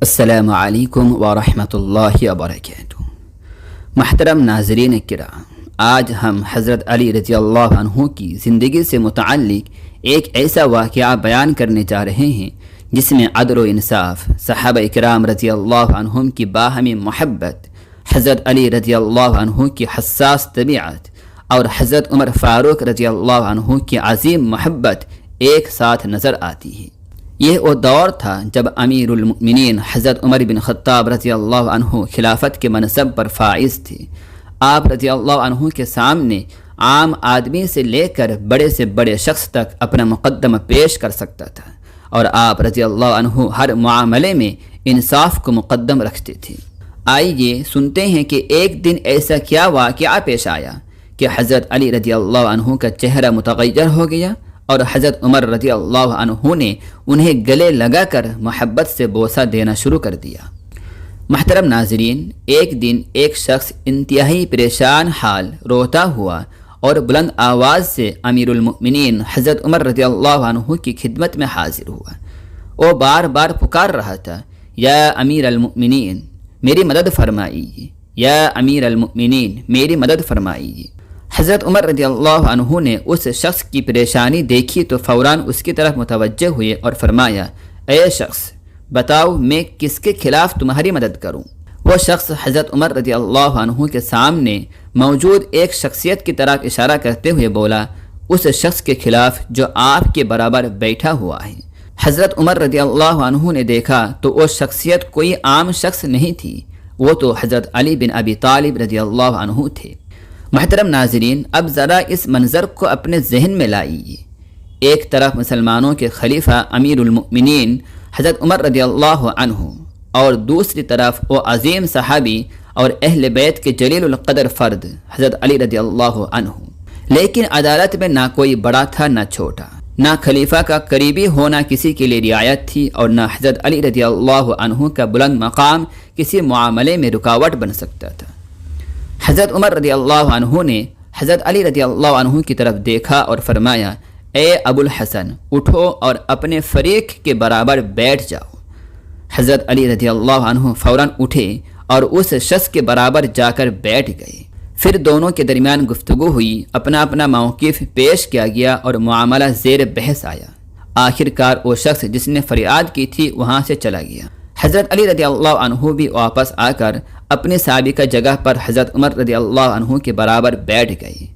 السلام علیکم ورحمۃ اللہ وبرکاتہ۔ محترم ناظرین کرام، آج ہم حضرت علی رضی اللہ عنہ کی زندگی سے متعلق ایک ایسا واقعہ بیان کرنے جا رہے ہیں جس میں عدل و انصاف، صحابہ کرام رضی اللہ عنہم کی باہمی محبت، حضرت علی رضی اللہ عنہ کی حساس طبیعت اور حضرت عمر فاروق رضی اللہ عنہ کی عظیم محبت ایک ساتھ نظر آتی ہے۔ یہ وہ دور تھا جب امیر المؤمنین حضرت عمر بن خطاب رضی اللہ عنہ خلافت کے منصب پر فائز تھے۔ آپ رضی اللہ عنہ کے سامنے عام آدمی سے لے کر بڑے سے بڑے شخص تک اپنا مقدمہ پیش کر سکتا تھا، اور آپ رضی اللہ عنہ ہر معاملے میں انصاف کو مقدم رکھتے تھے۔ آئیے سنتے ہیں کہ ایک دن ایسا کیا واقعہ پیش آیا کہ حضرت علی رضی اللہ عنہ کا چہرہ متغیر ہو گیا اور حضرت عمر رضی اللہ عنہ نے انہیں گلے لگا کر محبت سے بوسہ دینا شروع کر دیا۔ محترم ناظرین، ایک دن ایک شخص انتہائی پریشان حال روتا ہوا اور بلند آواز سے امیر المؤمنین حضرت عمر رضی اللہ عنہ کی خدمت میں حاضر ہوا۔ وہ بار بار پکار رہا تھا، یا امیر المؤمنین میری مدد فرمائیے، یا امیر المؤمنین میری مدد فرمائیے۔ حضرت عمر رضی اللہ عنہ نے اس شخص کی پریشانی دیکھی تو فوراً اس کی طرف متوجہ ہوئے اور فرمایا، اے شخص بتاؤ میں کس کے خلاف تمہاری مدد کروں؟ وہ شخص حضرت عمر رضی اللہ عنہ کے سامنے موجود ایک شخصیت کی طرف اشارہ کرتے ہوئے بولا، اس شخص کے خلاف جو آپ کے برابر بیٹھا ہوا ہے۔ حضرت عمر رضی اللہ عنہ نے دیکھا تو وہ شخصیت کوئی عام شخص نہیں تھی، وہ تو حضرت علی بن ابی طالب رضی اللہ عنہ تھے۔ محترم ناظرین، اب ذرا اس منظر کو اپنے ذہن میں لائیے۔ ایک طرف مسلمانوں کے خلیفہ امیر المؤمنین حضرت عمر رضی اللہ عنہ، اور دوسری طرف وہ عظیم صحابی اور اہل بیت کے جلیل القدر فرد حضرت علی رضی اللہ عنہ۔ لیکن عدالت میں نہ کوئی بڑا تھا نہ چھوٹا، نہ خلیفہ کا قریبی ہونا کسی کے لیے رعایت تھی اور نہ حضرت علی رضی اللہ عنہ کا بلند مقام کسی معاملے میں رکاوٹ بن سکتا تھا۔ حضرت عمر رضی اللہ عنہ نے حضرت علی رضی اللہ عنہ کی طرف دیکھا اور فرمایا، اے ابو الحسن اٹھو اور اپنے فریق کے برابر بیٹھ جاؤ۔ حضرت علی رضی اللہ عنہ فوراً اٹھے اور اس شخص کے برابر جا کر بیٹھ گئے۔ پھر دونوں کے درمیان گفتگو ہوئی، اپنا اپنا موقف پیش کیا گیا اور معاملہ زیر بحث آیا۔ آخر کار وہ شخص جس نے فریاد کی تھی وہاں سے چلا گیا۔ حضرت علی رضی اللہ عنہ بھی واپس آ کر اپنے سابقہ جگہ پر حضرت عمر رضی اللہ عنہ کے برابر بیٹھ گئے۔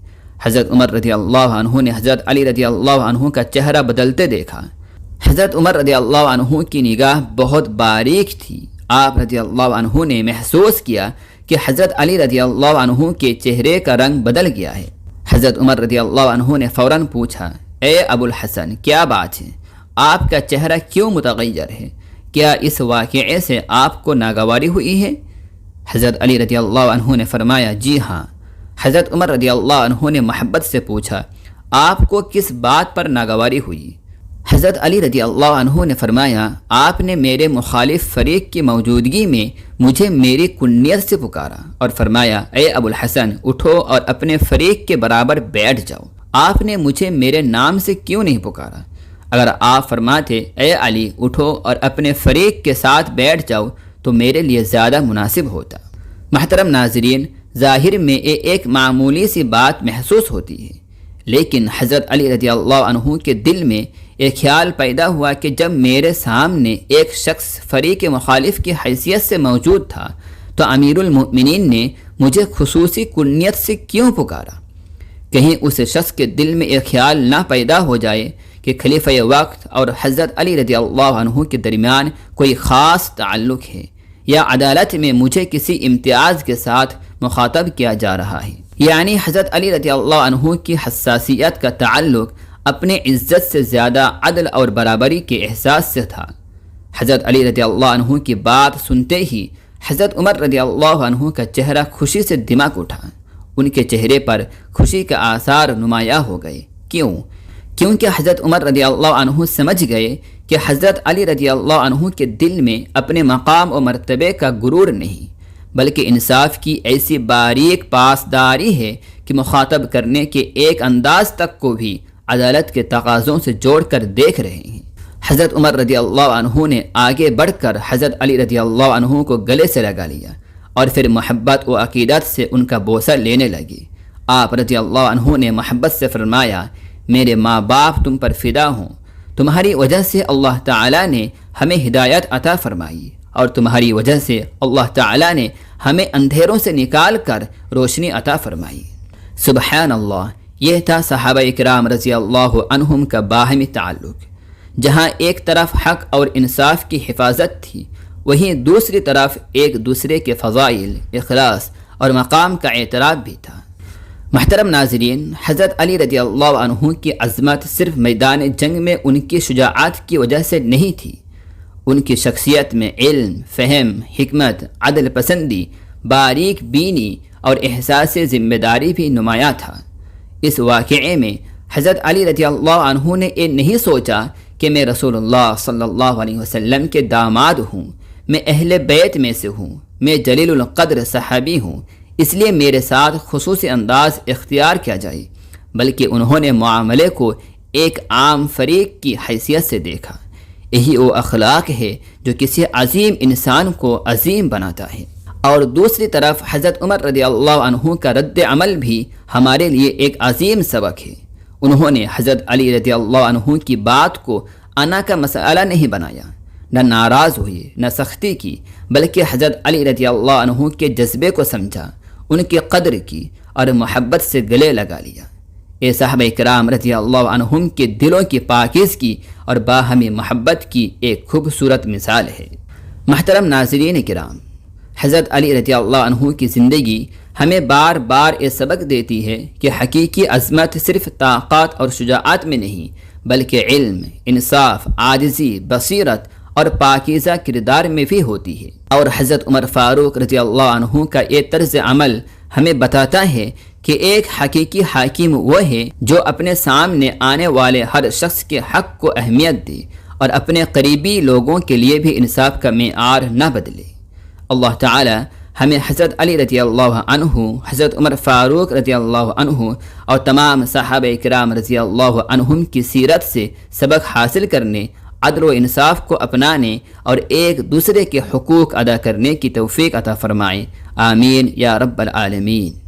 حضرت عمر رضی اللہ عنہ نے حضرت علی رضی اللہ عنہ کا چہرہ بدلتے دیکھا۔ حضرت عمر رضی اللہ عنہ کی نگاہ بہت باریک تھی۔ آپ رضی اللہ عنہ نے محسوس کیا کہ حضرت علی رضی اللہ عنہ کے چہرے کا رنگ بدل گیا ہے۔ حضرت عمر رضی اللہ عنہ نے فوراً پوچھا، اے ابو الحسن کیا بات ہے؟ آپ کا چہرہ کیوں متغیر ہے؟ کیا اس واقعے سے آپ کو ناگواری ہوئی ہے؟ حضرت علی رضی اللہ عنہ نے فرمایا، جی ہاں۔ حضرت عمر رضی اللہ عنہ نے محبت سے پوچھا، آپ کو کس بات پر ناگواری ہوئی؟ حضرت علی رضی اللہ عنہ نے فرمایا، آپ نے میرے مخالف فریق کی موجودگی میں مجھے میری کنیت سے پکارا اور فرمایا، اے ابو الحسن اٹھو اور اپنے فریق کے برابر بیٹھ جاؤ۔ آپ نے مجھے میرے نام سے کیوں نہیں پکارا؟ اگر آپ فرماتے، اے علی اٹھو اور اپنے فریق کے ساتھ بیٹھ جاؤ تو میرے لیے زیادہ مناسب ہوتا۔ محترم ناظرین، ظاہر میں ایک معمولی سی بات محسوس ہوتی ہے، لیکن حضرت علی رضی اللہ عنہ کے دل میں ایک خیال پیدا ہوا کہ جب میرے سامنے ایک شخص فریق مخالف کی حیثیت سے موجود تھا تو امیر المؤمنین نے مجھے خصوصی کنیت سے کیوں پکارا؟ کہیں اس شخص کے دل میں ایک خیال نہ پیدا ہو جائے کہ خلیفہ وقت اور حضرت علی رضی اللہ عنہ کے درمیان کوئی خاص تعلق ہے، یا عدالت میں مجھے کسی امتیاز کے ساتھ مخاطب کیا جا رہا ہے۔ یعنی حضرت علی رضی اللہ عنہ کی حساسیت کا تعلق اپنے عزت سے زیادہ عدل اور برابری کے احساس سے تھا۔ حضرت علی رضی اللہ عنہ کی بات سنتے ہی حضرت عمر رضی اللہ عنہ کا چہرہ خوشی سے دمک اٹھا۔ ان کے چہرے پر خوشی کے آثار نمایاں ہو گئے۔ کیونکہ حضرت عمر رضی اللہ عنہ سمجھ گئے کہ حضرت علی رضی اللہ عنہ کے دل میں اپنے مقام و مرتبے کا غرور نہیں، بلکہ انصاف کی ایسی باریک پاسداری ہے کہ مخاطب کرنے کے ایک انداز تک کو بھی عدالت کے تقاضوں سے جوڑ کر دیکھ رہے ہیں۔ حضرت عمر رضی اللہ عنہ نے آگے بڑھ کر حضرت علی رضی اللہ عنہ کو گلے سے لگا لیا اور پھر محبت و عقیدت سے ان کا بوسہ لینے لگے۔ آپ رضی اللہ عنہ نے محبت سے فرمایا، میرے ماں باپ تم پر فدا ہوں، تمہاری وجہ سے اللہ تعالیٰ نے ہمیں ہدایت عطا فرمائی اور تمہاری وجہ سے اللہ تعالیٰ نے ہمیں اندھیروں سے نکال کر روشنی عطا فرمائی۔ سبحان اللہ، یہ تھا صحابہ اکرام رضی اللہ عنہم کا باہمی تعلق۔ جہاں ایک طرف حق اور انصاف کی حفاظت تھی، وہیں دوسری طرف ایک دوسرے کے فضائل، اخلاص اور مقام کا اعتراف بھی تھا۔ محترم ناظرین، حضرت علی رضی اللہ عنہ کی عظمت صرف میدان جنگ میں ان کی شجاعت کی وجہ سے نہیں تھی، ان کی شخصیت میں علم، فہم، حکمت، عدل پسندی، باریک بینی اور احساس ذمہ داری بھی نمایاں تھا۔ اس واقعے میں حضرت علی رضی اللہ عنہ نے یہ نہیں سوچا کہ میں رسول اللہ صلی اللہ علیہ وسلم کے داماد ہوں، میں اہل بیت میں سے ہوں، میں جلیل القدر صحابی ہوں، اس لیے میرے ساتھ خصوصی انداز اختیار کیا جائے، بلکہ انہوں نے معاملے کو ایک عام فریق کی حیثیت سے دیکھا۔ یہی وہ اخلاق ہے جو کسی عظیم انسان کو عظیم بناتا ہے۔ اور دوسری طرف حضرت عمر رضی اللہ عنہ کا رد عمل بھی ہمارے لیے ایک عظیم سبق ہے۔ انہوں نے حضرت علی رضی اللہ عنہ کی بات کو انا کا مسئلہ نہیں بنایا، نہ ناراض ہوئے، نہ سختی کی، بلکہ حضرت علی رضی اللہ عنہ کے جذبے کو سمجھا، ان کی قدر کی اور محبت سے گلے لگا لیا۔ یہ صحابہ کرام رضی اللہ عنہم کے دلوں کی پاکیزگی اور باہمی محبت کی ایک خوبصورت مثال ہے۔ محترم ناظرین کرام، حضرت علی رضی اللہ عنہ کی زندگی ہمیں بار بار یہ سبق دیتی ہے کہ حقیقی عظمت صرف طاقت اور شجاعت میں نہیں، بلکہ علم، انصاف، عاجزی، بصیرت اور پاکیزہ کردار میں بھی ہوتی ہے۔ اور حضرت عمر فاروق رضی اللہ عنہ کا یہ طرز عمل ہمیں بتاتا ہے کہ ایک حقیقی حاکم وہ ہے جو اپنے سامنے آنے والے ہر شخص کے حق کو اہمیت دے اور اپنے قریبی لوگوں کے لیے بھی انصاف کا معیار نہ بدلے۔ اللہ تعالی ہمیں حضرت علی رضی اللہ عنہ، حضرت عمر فاروق رضی اللہ عنہ اور تمام صحابہ کرام رضی اللہ عنہم کی سیرت سے سبق حاصل کرنے، عدل و انصاف کو اپنانے اور ایک دوسرے کے حقوق ادا کرنے کی توفیق عطا فرمائے۔ آمین یا رب العالمین۔